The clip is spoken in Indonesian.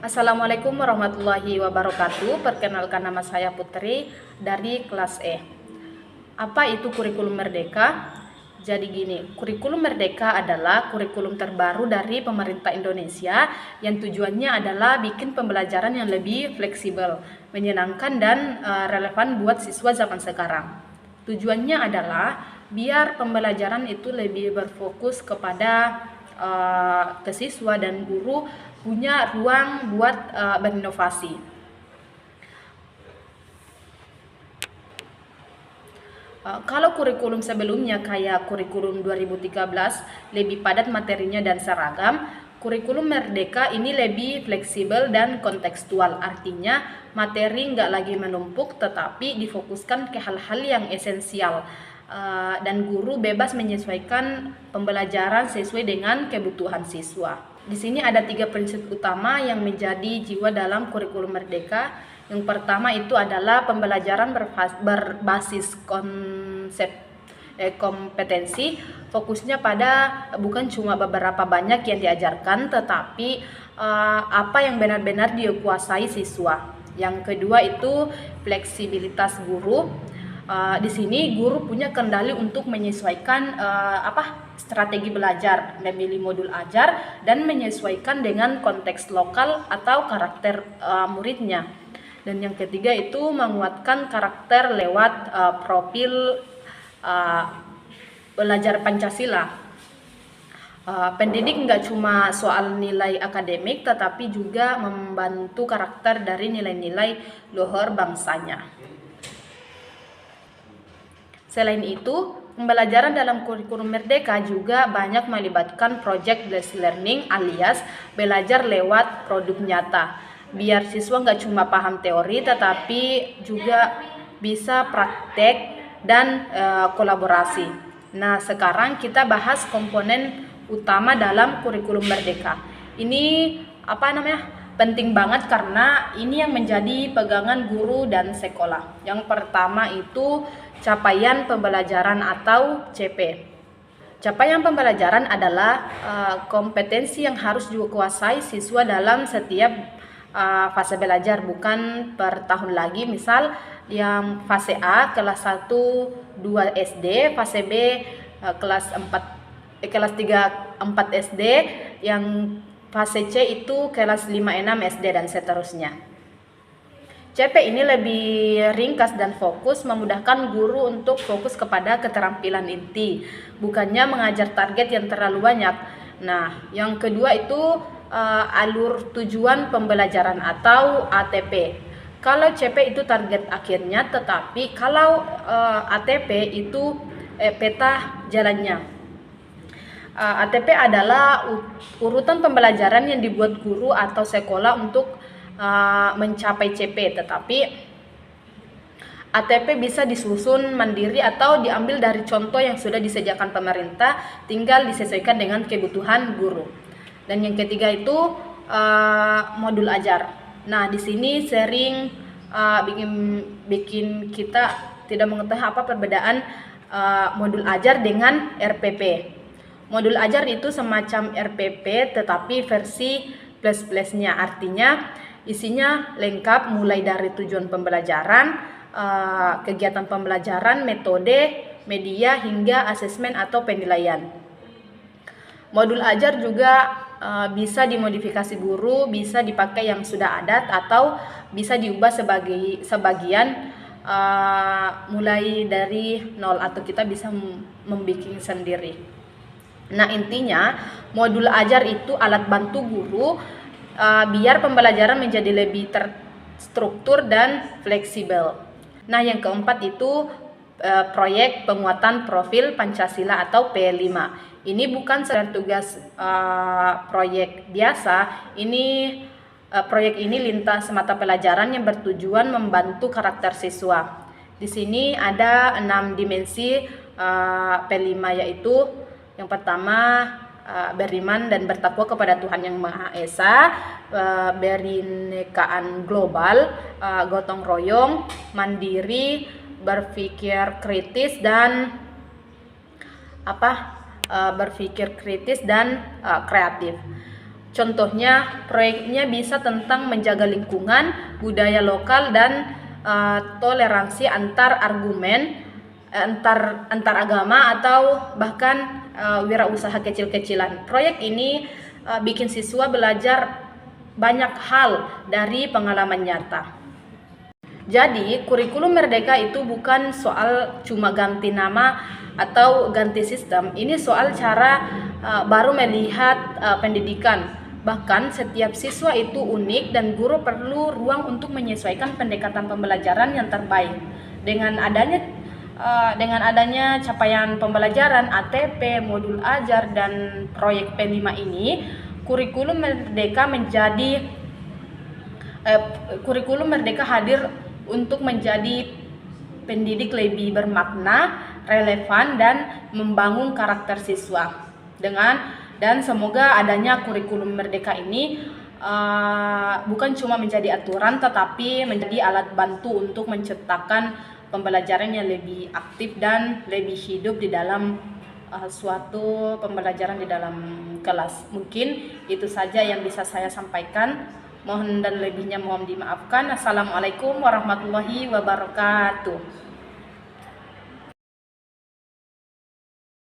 Assalamualaikum warahmatullahi wabarakatuh. Perkenalkan, nama saya Putri dari kelas E. Apa itu kurikulum merdeka? Jadi gini, kurikulum merdeka adalah kurikulum terbaru dari pemerintah Indonesia yang tujuannya adalah bikin pembelajaran yang lebih fleksibel, menyenangkan dan relevan buat siswa zaman sekarang. Tujuannya adalah biar pembelajaran itu lebih berfokus kepada ke siswa dan guru punya ruang buat berinovasi. Kalau kurikulum sebelumnya kayak kurikulum 2013 lebih padat materinya dan seragam, kurikulum merdeka ini lebih fleksibel dan kontekstual. Artinya materi nggak lagi menumpuk tetapi difokuskan ke hal-hal yang esensial. Dan guru bebas menyesuaikan pembelajaran sesuai dengan kebutuhan siswa. Di sini ada 3 prinsip utama yang menjadi jiwa dalam kurikulum merdeka. Yang pertama itu adalah pembelajaran berbasis konsep kompetensi, fokusnya pada bukan cuma beberapa banyak yang diajarkan, tetapi apa yang benar-benar dikuasai siswa. Yang kedua itu fleksibilitas guru. Di sini guru punya kendali untuk menyesuaikan strategi belajar, memilih modul ajar dan menyesuaikan dengan konteks lokal atau karakter muridnya. Dan yang ketiga itu menguatkan karakter lewat profil belajar Pancasila. Pendidik nggak cuma soal nilai akademik, tetapi juga membantu karakter dari nilai-nilai luhur bangsanya. Selain itu, pembelajaran dalam kurikulum merdeka juga banyak melibatkan project based learning alias belajar lewat produk nyata. Biar siswa nggak cuma paham teori, tetapi juga bisa praktek dan kolaborasi. Nah, sekarang kita bahas komponen utama dalam kurikulum merdeka. Ini penting banget karena ini yang menjadi pegangan guru dan sekolah. Yang pertama itu capaian pembelajaran atau CP. Capaian pembelajaran adalah kompetensi yang harus dikuasai siswa dalam setiap fase belajar, bukan per tahun lagi. Misal yang fase A kelas 1 2 SD, fase B kelas 3 4 SD, yang fase C itu kelas 5 6 SD dan seterusnya. CP ini lebih ringkas dan fokus, memudahkan guru untuk fokus kepada keterampilan inti, bukannya mengajar target yang terlalu banyak. Nah, yang kedua itu alur tujuan pembelajaran atau ATP. Kalau CP itu target akhirnya, tetapi kalau ATP itu peta jalannya. ATP adalah urutan pembelajaran yang dibuat guru atau sekolah untuk mencapai CP, tetapi ATP bisa disusun mandiri atau diambil dari contoh yang sudah disediakan pemerintah, tinggal disesuaikan dengan kebutuhan guru. Dan yang ketiga itu modul ajar. Nah, di sini sering bikin kita tidak mengetahui apa perbedaan modul ajar dengan RPP. Modul ajar itu semacam RPP tetapi versi plus-plusnya, artinya isinya lengkap mulai dari tujuan pembelajaran, kegiatan pembelajaran, metode, media, hingga asesmen atau penilaian. Modul ajar juga bisa dimodifikasi guru, bisa dipakai yang sudah ada atau bisa diubah sebagian mulai dari nol, atau kita bisa membuat sendiri. Nah, intinya modul ajar itu alat bantu guru biar pembelajaran menjadi lebih terstruktur dan fleksibel. Nah, yang keempat itu proyek penguatan profil Pancasila atau P5. Ini bukan sekedar tugas proyek biasa. Proyek ini lintas mata pelajaran yang bertujuan membantu karakter siswa. Di sini ada 6 dimensi P5, yaitu yang pertama beriman dan bertakwa kepada Tuhan Yang Maha Esa, berinekaan global, gotong royong, mandiri, berpikir kritis dan kreatif. Contohnya, proyeknya bisa tentang menjaga lingkungan, budaya lokal, dan toleransi antar argumen, antar agama, atau bahkan wirausaha kecil-kecilan. Proyek ini bikin siswa belajar banyak hal dari pengalaman nyata. Jadi, kurikulum Merdeka itu bukan soal cuma ganti nama atau ganti sistem. Ini soal cara baru melihat pendidikan. Bahkan setiap siswa itu unik dan guru perlu ruang untuk menyesuaikan pendekatan pembelajaran yang terbaik. Dengan adanya capaian pembelajaran ATP, modul ajar, dan proyek P5 ini, kurikulum Merdeka hadir untuk menjadi pendidik lebih bermakna, relevan, dan membangun karakter siswa. Dan semoga adanya kurikulum Merdeka ini bukan cuma menjadi aturan, tetapi menjadi alat bantu untuk menciptakan pembelajaran yang lebih aktif dan lebih hidup di dalam suatu pembelajaran di dalam kelas. Mungkin itu saja yang bisa saya sampaikan. Mohon dan lebihnya mohon dimaafkan. Assalamualaikum warahmatullahi wabarakatuh.